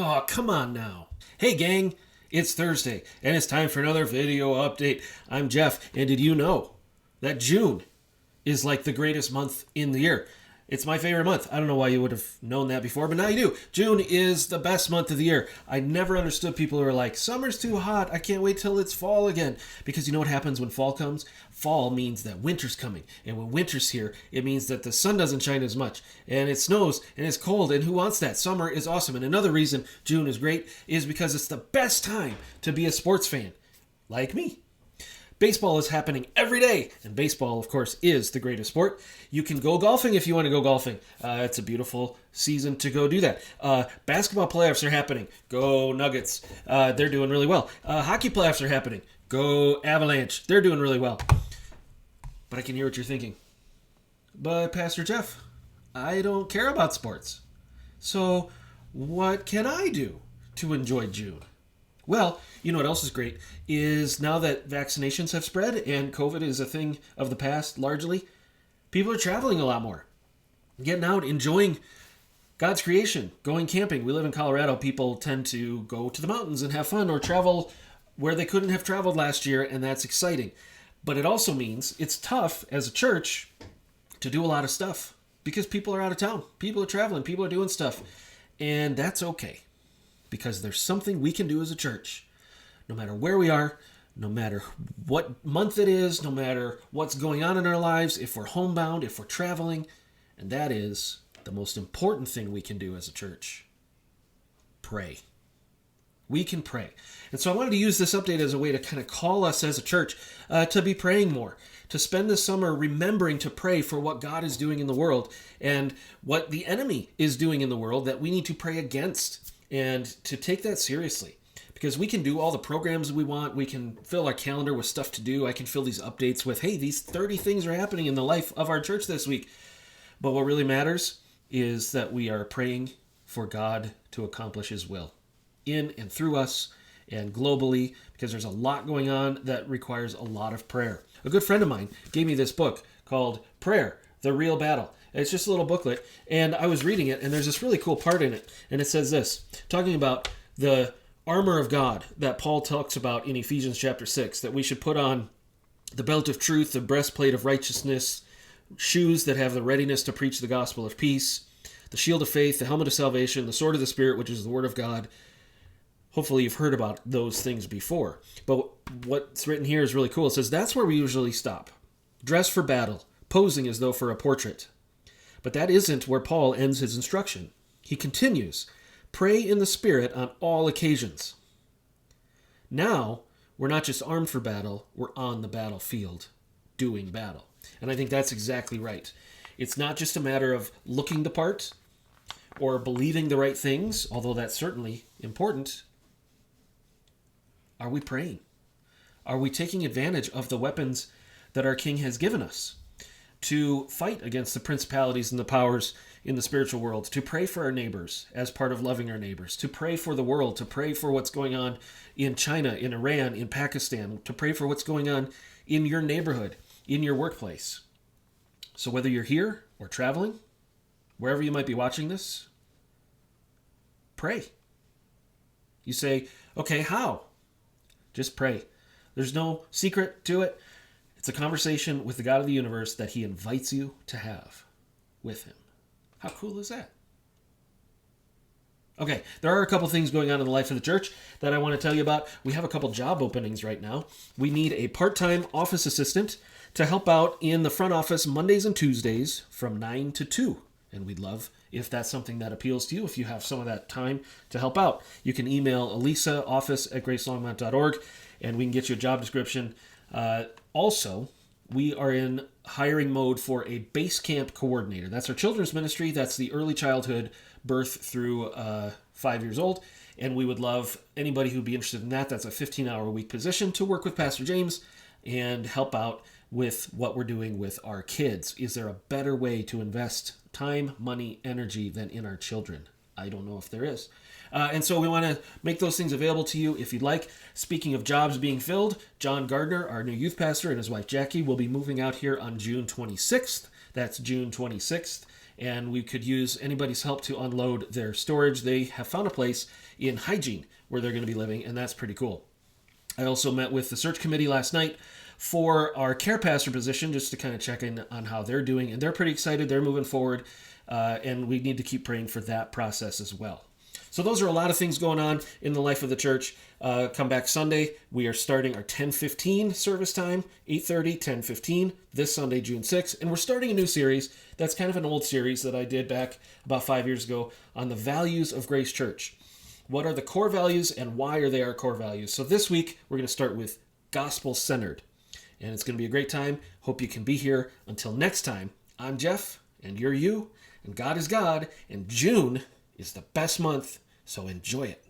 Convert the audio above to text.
Oh, come on now. Hey, gang, it's Thursday, and it's time for another video update. I'm Jeff, and did you know that June is like the greatest month in the year? It's my favorite month. I don't know why you would have known that before, but now you do. June is the best month of the year. I never understood people who are like, summer's too hot. I can't wait till it's fall again. Because you know what happens when fall comes? Fall means that winter's coming. And when winter's here, it means that the sun doesn't shine as much. And it snows and it's cold. And who wants that? Summer is awesome. And another reason June is great is because it's the best time to be a sports fan. Like me. Baseball is happening every day, and baseball, of course, is the greatest sport. You can go golfing if you want to go golfing. It's a beautiful season to go do that. Basketball playoffs are happening. Go Nuggets. They're doing really well. Hockey playoffs are happening. Go Avalanche. They're doing really well. But I can hear what you're thinking. But Pastor Jeff, I don't care about sports. So what can I do to enjoy June? Well, you know what else is great is now that vaccinations have spread and COVID is a thing of the past largely, people are traveling a lot more. Getting out, enjoying God's creation, going camping. We live in Colorado. People tend to go to the mountains and have fun or travel where they couldn't have traveled last year, and that's exciting. But it also means it's tough as a church to do a lot of stuff because people are out of town. People are traveling. People are doing stuff. And that's okay. Because there's something we can do as a church, no matter where we are, no matter what month it is, no matter what's going on in our lives, if we're homebound, if we're traveling, and that is the most important thing we can do as a church. Pray. We can pray. And so I wanted to use this update as a way to kind of call us as a church to be praying more, to spend this summer remembering to pray for what God is doing in the world and what the enemy is doing in the world that we need to pray against. And to take that seriously, because we can do all the programs we want. We can fill our calendar with stuff to do. I can fill these updates with, hey, these 30 things are happening in the life of our church this week. But what really matters is that we are praying for God to accomplish his will in and through us and globally, because there's a lot going on that requires a lot of prayer. A good friend of mine gave me this book called Prayer, The Real Battle. It's just a little booklet, and I was reading it, and there's this really cool part in it, and it says this, talking about the armor of God that Paul talks about in Ephesians chapter 6, that we should put on the belt of truth, the breastplate of righteousness, shoes that have the readiness to preach the gospel of peace, the shield of faith, the helmet of salvation, the sword of the Spirit, which is the word of God. Hopefully you've heard about those things before, but what's written here is really cool. It says, that's where we usually stop. Dress for battle, posing as though for a portrait. But that isn't where Paul ends his instruction. He continues, pray in the Spirit on all occasions. Now, we're not just armed for battle, we're on the battlefield, doing battle. And I think that's exactly right. It's not just a matter of looking the part or believing the right things, although that's certainly important. Are we praying? Are we taking advantage of the weapons that our King has given us to fight against the principalities and the powers in the spiritual world, to pray for our neighbors as part of loving our neighbors, to pray for the world, to pray for what's going on in China, in Iran, in Pakistan, to pray for what's going on in your neighborhood, in your workplace. So whether you're here or traveling, wherever you might be watching this, pray. You say, okay, how? Just pray. There's no secret to it. It's a conversation with the God of the universe that he invites you to have with him. How cool is that? Okay, there are a couple things going on in the life of the church that I want to tell you about. We have a couple job openings right now. We need a part-time office assistant to help out in the front office Mondays and Tuesdays from 9 to 2. And we'd love if that's something that appeals to you, if you have some of that time to help out. You can email Elisa, office@gracelongmont.org, and we can get you a job description. Also, we are in hiring mode for a base camp coordinator. That's our children's ministry. That's the early childhood, birth through 5 years old. And we would love anybody who'd be interested in that. That's a 15-hour-a-week position to work with Pastor James and help out with what we're doing with our kids. Is there a better way to invest time, money, energy than in our children? I don't know if there is. And so we want to make those things available to you if you'd like. Speaking of jobs being filled, John Gardner, our new youth pastor, and his wife Jackie will be moving out here on June 26th. That's June 26th. and we could use anybody's help to unload their storage. They have found a place in Hygiene where they're going to be living, and that's pretty cool. I also met with the search committee last night for our care pastor position, just to kind of check in on how they're doing, and they're pretty excited. They're moving forward, and we need to keep praying for that process as well. So those are a lot of things going on in the life of the church. Come back Sunday. We are starting our 10:15 service time, 8:30, 10:15, this Sunday, June 6th. And we're starting a new series. That's kind of an old series that I did back about 5 years ago on the values of Grace Church. What are the core values and why are they our core values? So this week, we're going to start with gospel-centered. And it's going to be a great time. Hope you can be here. Until next time, I'm Jeff, and you're you, and God is God, and June is the best month, so enjoy it.